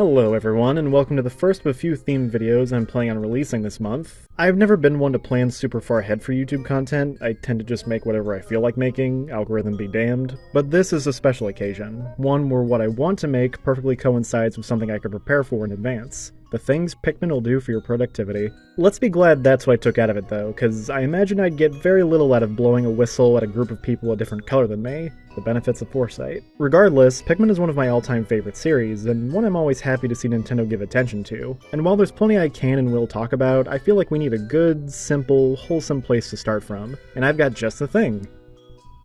Hello everyone, and welcome to the first of a few themed videos I'm planning on releasing this month. I've never been one to plan super far ahead for YouTube content. I tend to just make whatever I feel like making, algorithm be damned. But this is a special occasion, one where what I want to make perfectly coincides with something I could prepare for in advance. The things Pikmin will do for your productivity. Let's be glad that's what I took out of it though, cause I imagine I'd get very little out of blowing a whistle at a group of people a different color than me. The benefits of foresight. Regardless, Pikmin is one of my all-time favorite series, and one I'm always happy to see Nintendo give attention to. And while there's plenty I can and will talk about, I feel like we need a good, simple, wholesome place to start from. And I've got just the thing.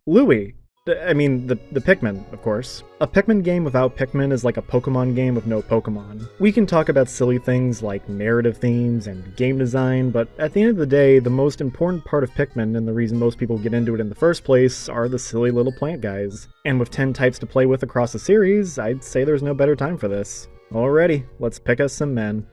Louie. The Pikmin, of course. A Pikmin game without Pikmin is like a Pokemon game with no Pokemon. We can talk about silly things like narrative themes and game design, but at the end of the day, the most important part of Pikmin, and the reason most people get into it in the first place, are the silly little plant guys. And with 10 types to play with across the series, I'd say there's no better time for this. Alrighty, let's pick us some men.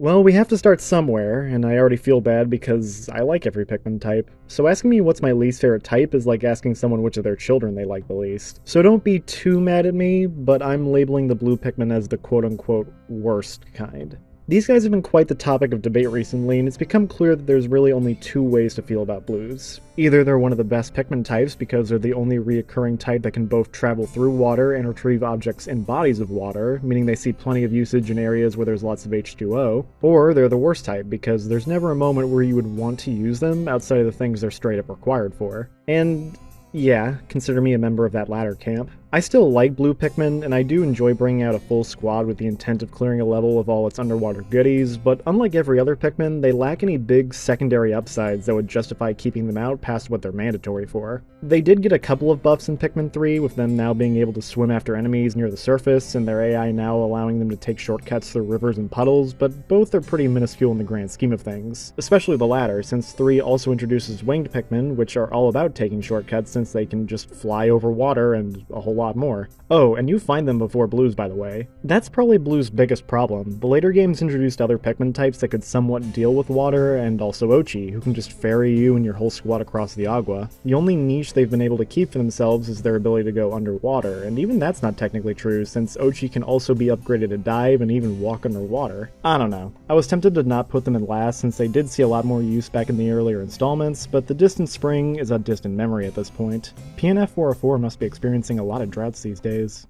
Well, we have to start somewhere, and I already feel bad because I like every Pikmin type. So asking me what's my least favorite type is like asking someone which of their children they like the least. So don't be too mad at me, but I'm labeling the blue Pikmin as the quote-unquote worst kind. These guys have been quite the topic of debate recently, and it's become clear that there's really only two ways to feel about blues. Either they're one of the best Pikmin types because they're the only reoccurring type that can both travel through water and retrieve objects in bodies of water, meaning they see plenty of usage in areas where there's lots of H2O, or they're the worst type because there's never a moment where you would want to use them outside of the things they're straight up required for. And yeah, consider me a member of that latter camp. I still like blue Pikmin, and I do enjoy bringing out a full squad with the intent of clearing a level of all its underwater goodies, but unlike every other Pikmin, they lack any big secondary upsides that would justify keeping them out past what they're mandatory for. They did get a couple of buffs in Pikmin 3, with them now being able to swim after enemies near the surface, and their AI now allowing them to take shortcuts through rivers and puddles, but both are pretty minuscule in the grand scheme of things. Especially the latter, since 3 also introduces winged Pikmin, which are all about taking shortcuts since they can just fly over water and a whole lot more. Oh, and you find them before Blues, by the way. That's probably Blue's biggest problem. The later games introduced other Pikmin types that could somewhat deal with water, and also Ochi, who can just ferry you and your whole squad across the Agua. The only niche they've been able to keep for themselves is their ability to go underwater, and even that's not technically true, since Ochi can also be upgraded to dive and even walk underwater. I don't know. I was tempted to not put them in last since they did see a lot more use back in the earlier installments, but the distant spring is a distant memory at this point. PNF 404 must be experiencing a lot of droughts these days.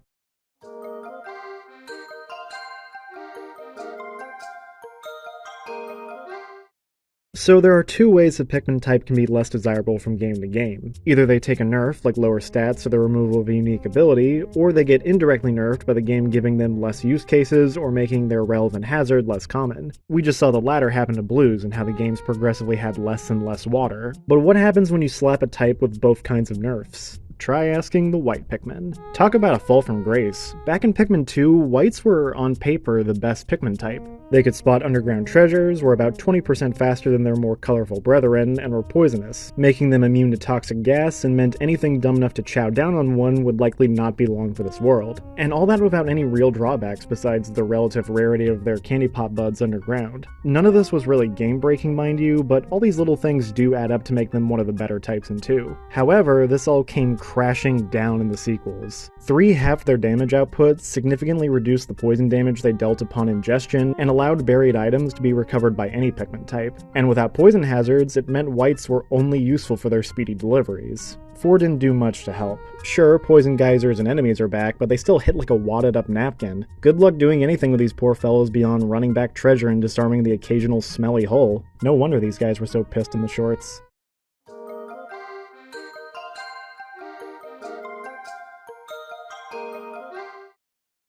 So there are two ways that Pikmin type can be less desirable from game to game. Either they take a nerf, like lower stats or the removal of a unique ability, or they get indirectly nerfed by the game giving them less use cases or making their relevant hazard less common. We just saw the latter happen to Blues and how the games progressively had less and less water. But what happens when you slap a type with both kinds of nerfs? Try asking the white Pikmin. Talk about a fall from grace. Back in Pikmin 2, whites were, on paper, the best Pikmin type. They could spot underground treasures, were about 20% faster than their more colorful brethren, and were poisonous, making them immune to toxic gas and meant anything dumb enough to chow down on one would likely not be long for this world. And all that without any real drawbacks besides the relative rarity of their candy pop buds underground. None of this was really game-breaking, mind you, but all these little things do add up to make them one of the better types in 2. However, this all came crashing down in the sequels. 3 halved their damage output, significantly reduced the poison damage they dealt upon ingestion, and allowed buried items to be recovered by any Pikmin type. And without poison hazards, it meant whites were only useful for their speedy deliveries. 4 didn't do much to help. Sure, poison geysers and enemies are back, but they still hit like a wadded up napkin. Good luck doing anything with these poor fellows beyond running back treasure and disarming the occasional smelly hole. No wonder these guys were so pissed in the shorts.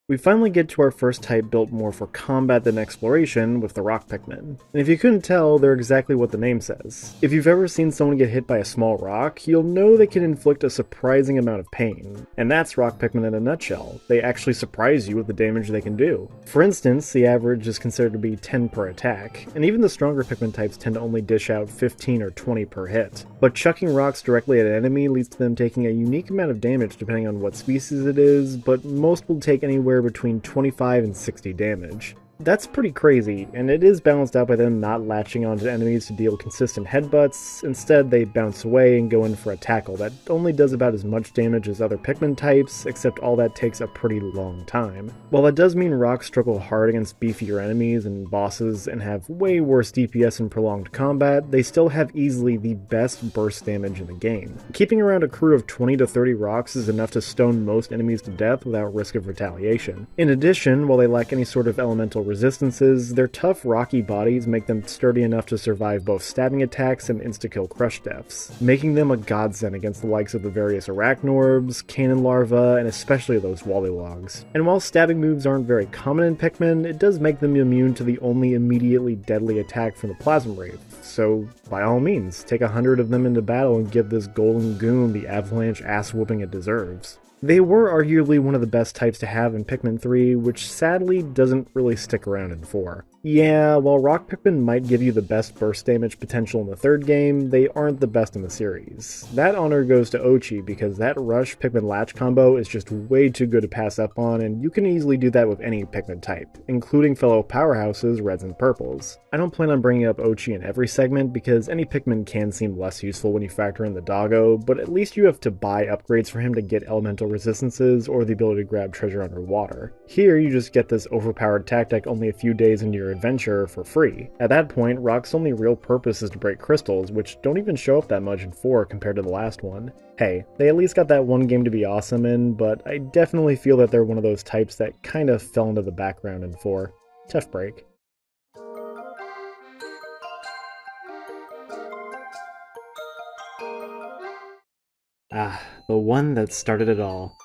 We finally get to our first type built more for combat than exploration with the rock Pikmin. And if you couldn't tell, they're exactly what the name says. If you've ever seen someone get hit by a small rock, you'll know they can inflict a surprising amount of pain. And that's rock Pikmin in a nutshell. They actually surprise you with the damage they can do. For instance, the average is considered to be 10 per attack, and even the stronger Pikmin types tend to only dish out 15 or 20 per hit. But chucking rocks directly at an enemy leads to them taking a unique amount of damage depending on what species it is, but most will take anywhere between 25 and 60 damage. That's pretty crazy, and it is balanced out by them not latching onto enemies to deal consistent headbutts. Instead, they bounce away and go in for a tackle that only does about as much damage as other Pikmin types, except all that takes a pretty long time. While that does mean rocks struggle hard against beefier enemies and bosses and have way worse DPS and prolonged combat, they still have easily the best burst damage in the game. Keeping around a crew of 20 to 30 rocks is enough to stone most enemies to death without risk of retaliation. In addition, while they lack any sort of elemental resistances, their tough rocky bodies make them sturdy enough to survive both stabbing attacks and insta-kill crush deaths, making them a godsend against the likes of the various arachnorbs, cannon larvae, and especially those wallywogs. And while stabbing moves aren't very common in Pikmin, it does make them immune to the only immediately deadly attack from the Plasma Wraith, so by all means, take 100 of them into battle and give this golden goon the avalanche ass-whooping it deserves. They were arguably one of the best types to have in Pikmin 3, which sadly doesn't really stick around in 4. Yeah, while Rock Pikmin might give you the best burst damage potential in the third game, they aren't the best in the series. That honor goes to Ochi because that Rush Pikmin Latch combo is just way too good to pass up on, and you can easily do that with any Pikmin type, including fellow powerhouses Reds and Purples. I don't plan on bringing up Ochi in every segment because any Pikmin can seem less useful when you factor in the doggo, but at least you have to buy upgrades for him to get elemental resistances or the ability to grab treasure underwater. Here you just get this overpowered tactic only a few days into your adventure for free. At that point, Rock's only real purpose is to break crystals, which don't even show up that much in 4 compared to the last one. Hey, they at least got that one game to be awesome in, but I definitely feel that they're one of those types that kinda fell into the background in 4. Tough break. Ah, the one that started it all.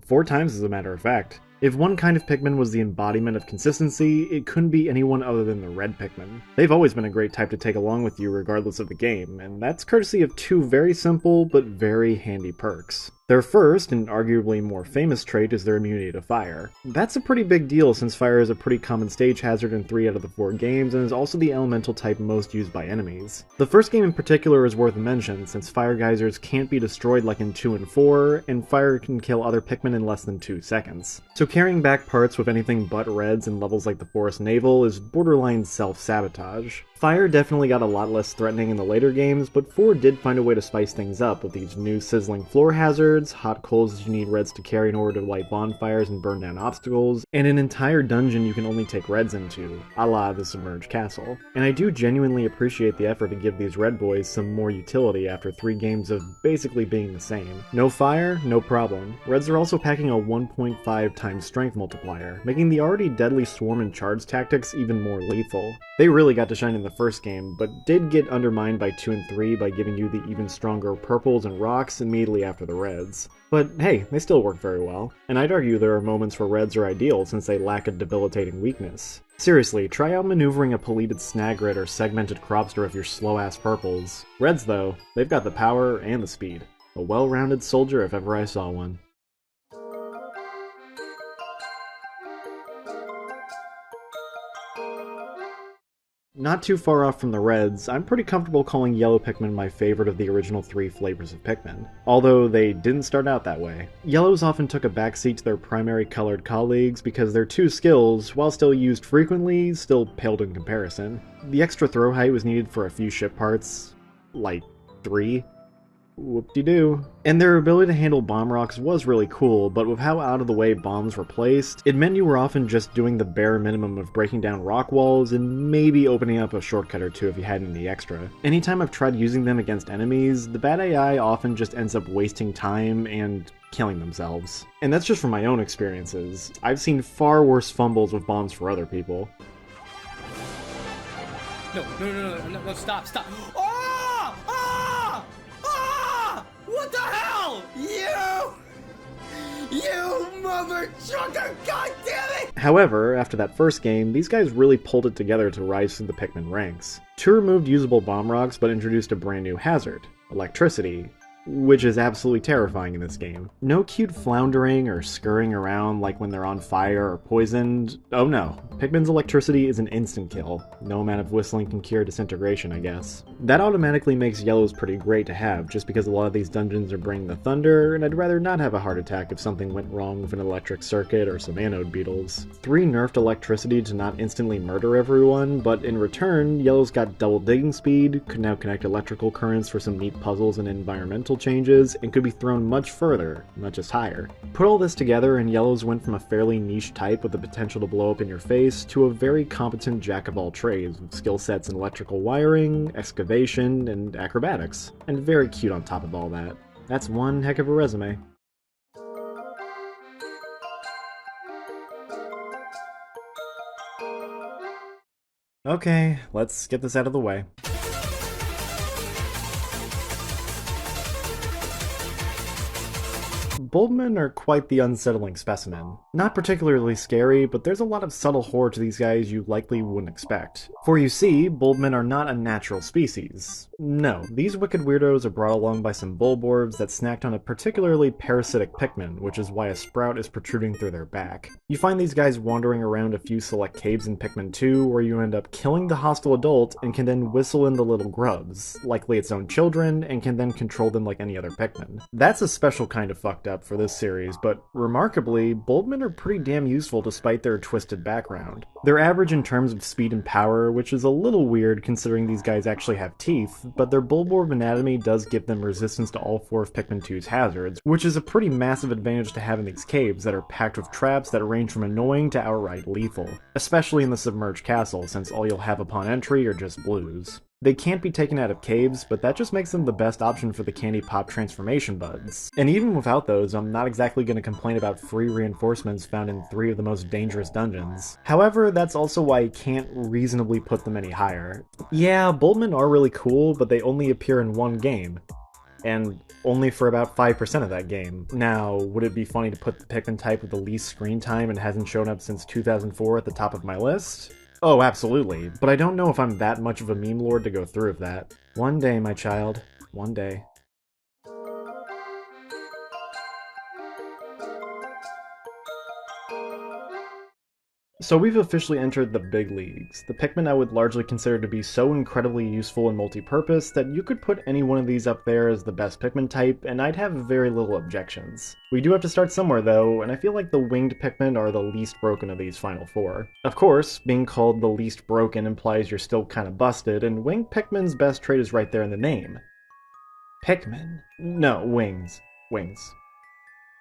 4 times as a matter of fact. If one kind of Pikmin was the embodiment of consistency, it couldn't be anyone other than the red Pikmin. They've always been a great type to take along with you regardless of the game, and that's courtesy of 2 very simple but very handy perks. Their first, and arguably more famous trait, is their immunity to fire. That's a pretty big deal since fire is a pretty common stage hazard in 3 out of the 4 games and is also the elemental type most used by enemies. The first game in particular is worth a mention since fire geysers can't be destroyed like in 2 and 4, and fire can kill other Pikmin in less than 2 seconds. So carrying back parts with anything but reds in levels like the Forest Navel is borderline self-sabotage. Fire definitely got a lot less threatening in the later games, but 4 did find a way to spice things up with these new sizzling floor hazards, hot coals that you need reds to carry in order to light bonfires and burn down obstacles, and an entire dungeon you can only take reds into, a la the Submerged Castle. And I do genuinely appreciate the effort to give these red boys some more utility after 3 games of basically being the same. No fire? No problem. Reds are also packing a 1.5 times strength multiplier, making the already deadly swarm and charge tactics even more lethal. They really got to shine in the first game, but did get undermined by 2 and 3 by giving you the even stronger purples and rocks immediately after the reds. But hey, they still work very well, and I'd argue there are moments where reds are ideal since they lack a debilitating weakness. Seriously, try out maneuvering a Polleted Snagrid or Segmented Cropster with your slow-ass purples. Reds though, they've got the power and the speed. A well-rounded soldier if ever I saw one. Not too far off from the reds, I'm pretty comfortable calling yellow Pikmin my favorite of the original 3 flavors of Pikmin, although they didn't start out that way. Yellows often took a backseat to their primary colored colleagues because their 2 skills, while still used frequently, still paled in comparison. The extra throw height was needed for a few ship parts, like 3. Whoop-de-doo. And their ability to handle bomb rocks was really cool, but with how out of the way bombs were placed, it meant you were often just doing the bare minimum of breaking down rock walls and maybe opening up a shortcut or 2 if you had any extra. Anytime I've tried using them against enemies, the bad AI often just ends up wasting time and killing themselves. And that's just from my own experiences. I've seen far worse fumbles with bombs for other people. No, stop. Ah! Ah! Ah! What the hell? You mother trucker, god damn it! However, after that first game, these guys really pulled it together to rise through the Pikmin ranks. 2 removed usable bomb rocks but introduced a brand new hazard, electricity. which is absolutely terrifying in this game. No cute floundering or scurrying around like when they're on fire or poisoned. Oh no, Pikmin's electricity is an instant kill. No amount of whistling can cure disintegration, I guess. That automatically makes yellows pretty great to have, just because a lot of these dungeons are bringing the thunder, and I'd rather not have a heart attack if something went wrong with an electric circuit or some anode beetles. 3 nerfed electricity to not instantly murder everyone, but in return, yellows got double digging speed, could now connect electrical currents for some neat puzzles and environmental changes, and could be thrown much further, not just higher. Put all this together and yellows went from a fairly niche type with the potential to blow up in your face to a very competent jack of all trades with skill sets in electrical wiring, excavation, and acrobatics. And very cute on top of all that. That's one heck of a resume. Okay, let's get this out of the way. Bulbmen are quite the unsettling specimen. Not particularly scary, but there's a lot of subtle horror to these guys you likely wouldn't expect. For you see, Bulbmen are not a natural species. No, these wicked weirdos are brought along by some Bulborbs that snacked on a particularly parasitic Pikmin, which is why a sprout is protruding through their back. You find these guys wandering around a few select caves in Pikmin 2, where you end up killing the hostile adult and can then whistle in the little grubs, likely its own children, and can then control them like any other Pikmin. That's a special kind of fucked up for this series, but remarkably, Bulbmen are pretty damn useful despite their twisted background. They're average in terms of speed and power, which is a little weird considering these guys actually have teeth, but their Bulborb anatomy does give them resistance to all 4 of Pikmin 2's hazards, which is a pretty massive advantage to have in these caves that are packed with traps that range from annoying to outright lethal, especially in the submerged castle since all you'll have upon entry are just blues. They can't be taken out of caves, but that just makes them the best option for the Candy Pop transformation buds. And even without those, I'm not exactly going to complain about free reinforcements found in 3 of the most dangerous dungeons. However, that's also why I can't reasonably put them any higher. Yeah, Bulbmen are really cool, but they only appear in 1 game. And only for about 5% of that game. Now, would it be funny to put the Pikmin type with the least screen time and hasn't shown up since 2004 at the top of my list? Oh, absolutely, but I don't know if I'm that much of a meme lord to go through with that. One day, my child. One day. So we've officially entered the big leagues, the Pikmin I would largely consider to be so incredibly useful and multi-purpose that you could put any one of these up there as the best Pikmin type, and I'd have very little objections. We do have to start somewhere though, and I feel like the winged Pikmin are the least broken of these final 4. Of course, being called the least broken implies you're still kinda busted, and winged Pikmin's best trait is right there in the name. Pikmin. No, wings. Wings.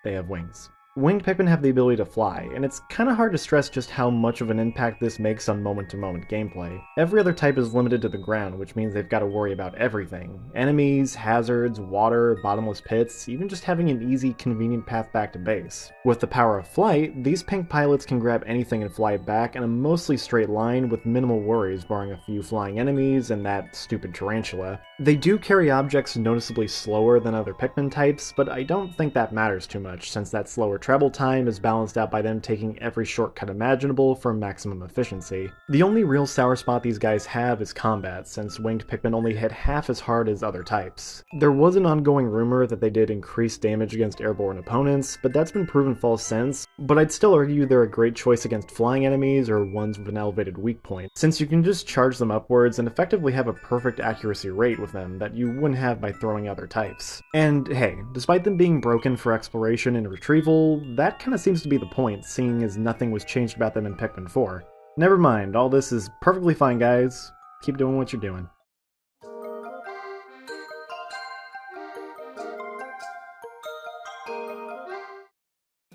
They have wings. Winged Pikmin have the ability to fly, and it's kinda hard to stress just how much of an impact this makes on moment-to-moment gameplay. Every other type is limited to the ground, which means they've got to worry about everything. Enemies, hazards, water, bottomless pits, even just having an easy, convenient path back to base. With the power of flight, these pink pilots can grab anything and fly it back in a mostly straight line with minimal worries, barring a few flying enemies and that stupid tarantula. They do carry objects noticeably slower than other Pikmin types, but I don't think that matters too much, since that slower travel time is balanced out by them taking every shortcut imaginable for maximum efficiency. The only real sour spot these guys have is combat, since winged Pikmin only hit half as hard as other types. There was an ongoing rumor that they did increased damage against airborne opponents, but that's been proven false since, but I'd still argue they're a great choice against flying enemies or ones with an elevated weak point, since you can just charge them upwards and effectively have a perfect accuracy rate with them that you wouldn't have by throwing other types. And hey, despite them being broken for exploration and retrieval, that kinda seems to be the point, seeing as nothing was changed about them in Pikmin 4. Never mind, all this is perfectly fine, guys. Keep doing what you're doing.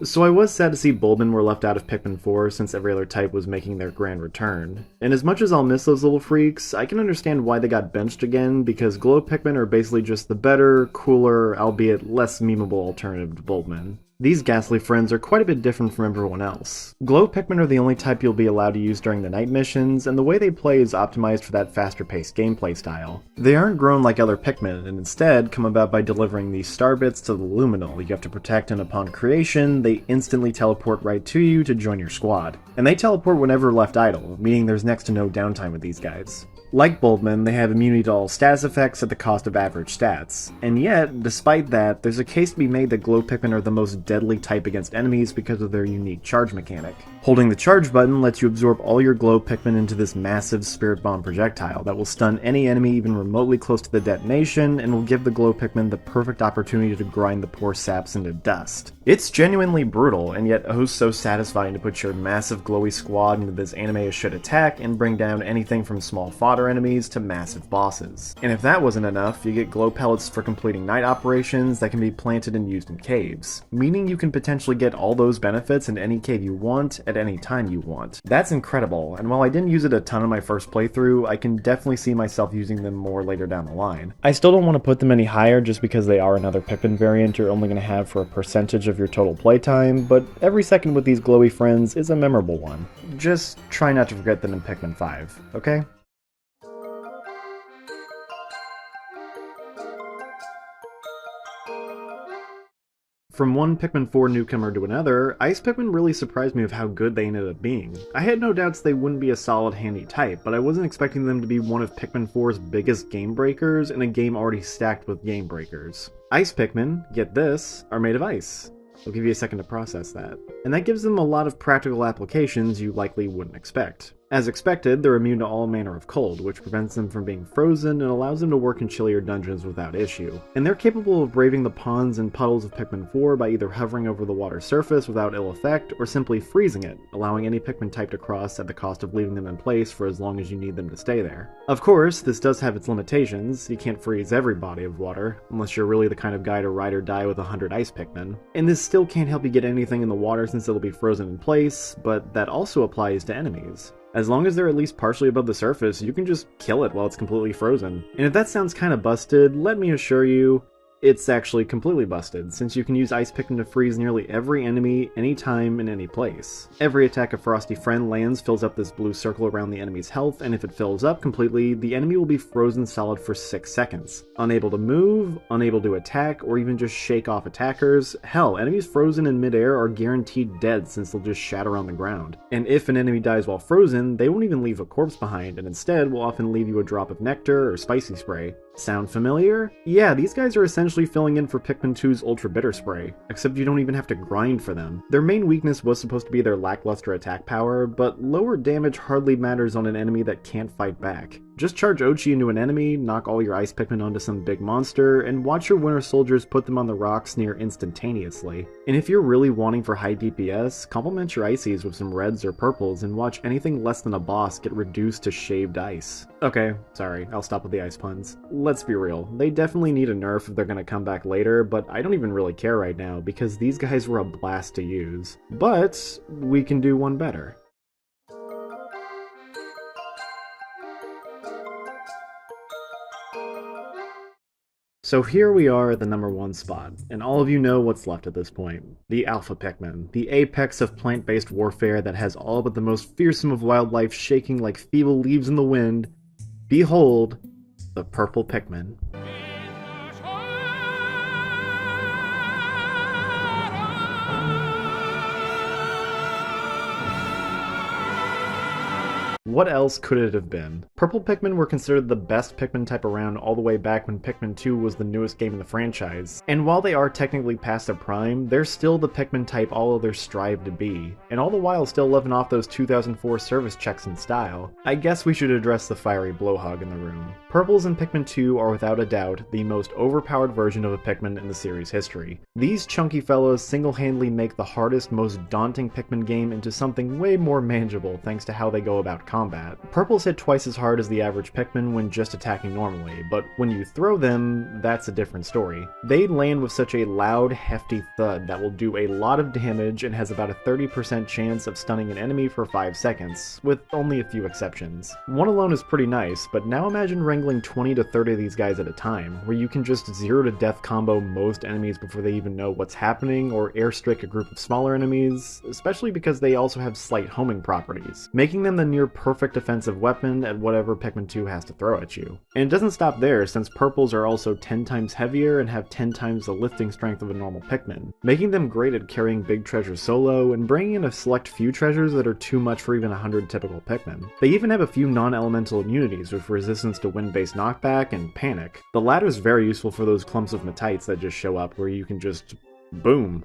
So I was sad to see Bulbmen were left out of Pikmin 4 since every other type was making their grand return. And as much as I'll miss those little freaks, I can understand why they got benched again, because Glow Pikmin are basically just the better, cooler, albeit less memeable alternative to Bulbmen. These ghastly friends are quite a bit different from everyone else. Glow Pikmin are the only type you'll be allowed to use during the night missions, and the way they play is optimized for that faster-paced gameplay style. They aren't grown like other Pikmin, and instead come about by delivering these star bits to the Luminal you have to protect, and upon creation, they instantly teleport right to you to join your squad. And they teleport whenever left idle, meaning there's next to no downtime with these guys. Like Bulbman, they have immunity to all status effects at the cost of average stats. And yet, despite that, there's a case to be made that Glow Pikmin are the most deadly type against enemies because of their unique charge mechanic. Holding the charge button lets you absorb all your Glow Pikmin into this massive Spirit Bomb projectile that will stun any enemy even remotely close to the detonation and will give the Glow Pikmin the perfect opportunity to grind the poor saps into dust. It's genuinely brutal, and yet oh so satisfying to put your massive glowy squad into this anime-as-shit attack and bring down anything from small fodder enemies to massive bosses. And if that wasn't enough, you get glow pellets for completing night operations that can be planted and used in caves, meaning you can potentially get all those benefits in any cave you want at any time you want. That's incredible, and while I didn't use it a ton in my first playthrough, I can definitely see myself using them more later down the line. I still don't want to put them any higher just because they are another Pikmin variant you're only going to have for a percentage of your total playtime, but every second with these glowy friends is a memorable one. Just try not to forget them in Pikmin 5, okay? From one Pikmin 4 newcomer to another, Ice Pikmin really surprised me with how good they ended up being. I had no doubts they wouldn't be a solid handy type, but I wasn't expecting them to be one of Pikmin 4's biggest game breakers in a game already stacked with game breakers. Ice Pikmin, get this, are made of ice. I'll give you a second to process that. And that gives them a lot of practical applications you likely wouldn't expect. As expected, they're immune to all manner of cold, which prevents them from being frozen and allows them to work in chillier dungeons without issue. And they're capable of braving the ponds and puddles of Pikmin 4 by either hovering over the water surface without ill effect, or simply freezing it, allowing any Pikmin type to cross at the cost of leaving them in place for as long as you need them to stay there. Of course, this does have its limitations. You can't freeze every body of water, unless you're really the kind of guy to ride or die with 100 Ice Pikmin. And this still can't help you get anything in the water since it'll be frozen in place, but that also applies to enemies. As long as they're at least partially above the surface, you can just kill it while it's completely frozen. And if that sounds kinda busted, let me assure you, it's actually completely busted, since you can use Ice Pikmin to freeze nearly every enemy, anytime, in any place. Every attack a Frosty Friend lands fills up this blue circle around the enemy's health, and if it fills up completely, the enemy will be frozen solid for 6 seconds. Unable to move, unable to attack, or even just shake off attackers. Hell, enemies frozen in midair are guaranteed dead since they'll just shatter on the ground. And if an enemy dies while frozen, they won't even leave a corpse behind, and instead will often leave you a drop of nectar or spicy spray. Sound familiar? Yeah, these guys are essentially filling in for Pikmin 2's Ultra Bitter Spray, except you don't even have to grind for them. Their main weakness was supposed to be their lackluster attack power, but lower damage hardly matters on an enemy that can't fight back. Just charge Ochi into an enemy, knock all your Ice Pikmin onto some big monster, and watch your Winter Soldiers put them on the rocks near instantaneously. And if you're really wanting for high DPS, complement your Ices with some reds or purples and watch anything less than a boss get reduced to shaved ice. Okay, sorry, I'll stop with the ice puns. Let's be real, they definitely need a nerf if they're gonna come back later, but I don't even really care right now because these guys were a blast to use. But we can do one better. So here we are at the number 1 spot, and all of you know what's left at this point. The Alpha Pikmin, the apex of plant-based warfare that has all but the most fearsome of wildlife shaking like feeble leaves in the wind. Behold, the Purple Pikmin. What else could it have been? Purple Pikmin were considered the best Pikmin type around all the way back when Pikmin 2 was the newest game in the franchise. And while they are technically past their prime, they're still the Pikmin type all others strive to be, and all the while still living off those 2004 service checks in style. I guess we should address the fiery blowhog in the room. Purples in Pikmin 2 are without a doubt the most overpowered version of a Pikmin in the series history. These chunky fellows single-handedly make the hardest, most daunting Pikmin game into something way more manageable thanks to how they go about combat. Purples hit twice as hard as the average Pikmin when just attacking normally, but when you throw them, that's a different story. They land with such a loud, hefty thud that will do a lot of damage and has about a 30% chance of stunning an enemy for 5 seconds, with only a few exceptions. One alone is pretty nice, but now imagine wrangling 20 to 30 of these guys at a time, where you can just 0 to death combo most enemies before they even know what's happening, or airstrike a group of smaller enemies, especially because they also have slight homing properties, making them the near perfect perfect offensive weapon at whatever Pikmin 2 has to throw at you. And it doesn't stop there, since purples are also 10 times heavier and have 10 times the lifting strength of a normal Pikmin, making them great at carrying big treasures solo and bringing in a select few treasures that are too much for even 100 typical Pikmin. They even have a few non-elemental immunities with resistance to wind-based knockback and panic. The latter is very useful for those clumps of Metites that just show up where you can just boom.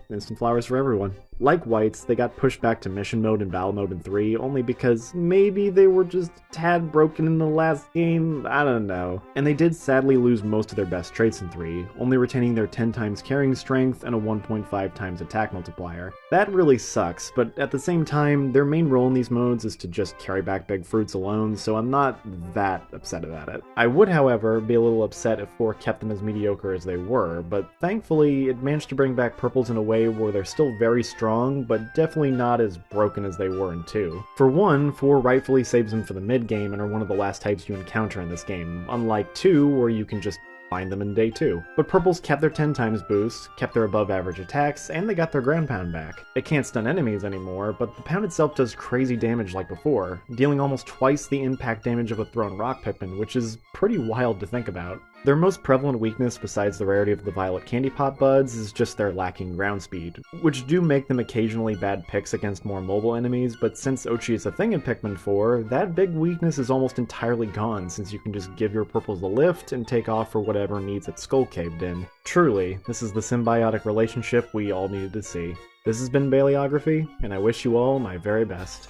Instant flowers for everyone. Like whites, they got pushed back to mission mode and battle mode in 3, only because maybe they were just a tad broken in the last game, I don't know. And they did sadly lose most of their best traits in 3, only retaining their 10 times carrying strength and a 1.5 times attack multiplier. That really sucks, but at the same time, their main role in these modes is to just carry back big fruits alone, so I'm not that upset about it. I would, however, be a little upset if 4 kept them as mediocre as they were, but thankfully it managed to bring back purples in a way where they're still very strong, but definitely not as broken as they were in 2. For one, 4 rightfully saves them for the mid-game and are one of the last types you encounter in this game, unlike 2 where you can just find them in day 2. But purples kept their 10 times boost, kept their above average attacks, and they got their ground pound back. It can't stun enemies anymore, but the pound itself does crazy damage like before, dealing almost twice the impact damage of a thrown rock Pikmin, which is pretty wild to think about. Their most prevalent weakness besides the rarity of the violet candy pot buds is just their lacking ground speed, which do make them occasionally bad picks against more mobile enemies, but since Ochi is a thing in Pikmin 4, that big weakness is almost entirely gone since you can just give your purples a lift and take off for whatever needs its skull caved in. Truly, this is the symbiotic relationship we all needed to see. This has been Baleography, and I wish you all my very best.